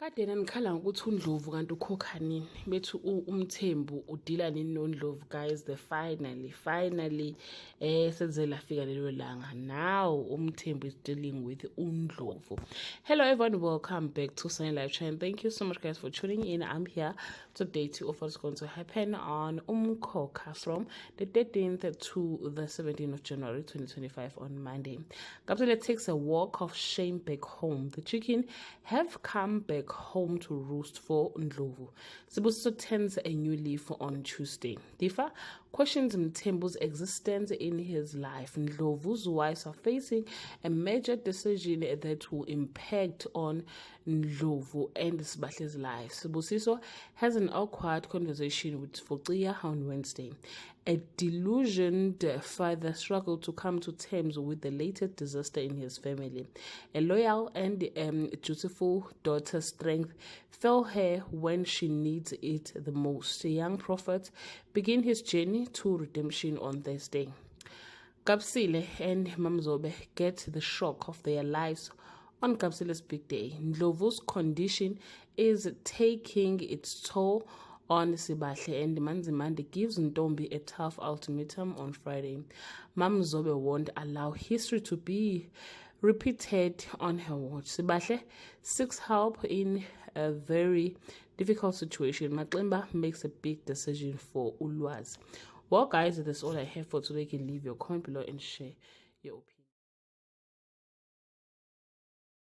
Kade ngikhala ngokuthi uNdlovu kanti ukhokha nini bethi uMthembu udila nini noNdlovu. Guys, finally senze lafika lelo langa. Now uMthembu is dealing with uNdlovu. Hello everyone, welcome back to Sunny Live Channel. Thank you so much guys for tuning in. I'm here to update you of what's going to happen on Umkhokha from the 13th to the 17th of January 2025 on Monday. Kapsele takes a walk of shame back home. The chicken have come back home to roost for Ndlovu. Sibusiso turns a new leaf on Tuesday. Difa questions Mthembu's existence in his life. Ndlovu's wives are facing a major decision that will impact on Ndlovu and Sibahle's life. Sibusiso has an awkward conversation with Fokia on Wednesday. A delusioned father struggled to come to terms with the latest disaster in his family. A loyal and dutiful daughter's strength failed her when she needs it the most. The young prophet began his journey to redemption on Thursday. Kapsile and Mamzobe get the shock of their lives on Kapsile's big day. Ndlovu's condition is taking its toll on Sibahle, and Manzimande gives Ntombi a tough ultimatum on Friday. Mamzobe won't allow history to be repeated on her watch. Sibahle seeks help in a very difficult situation. Maximba makes a big decision for Ulwaz. Well guys, that's all I have for today. You can leave your comment below and share your opinion.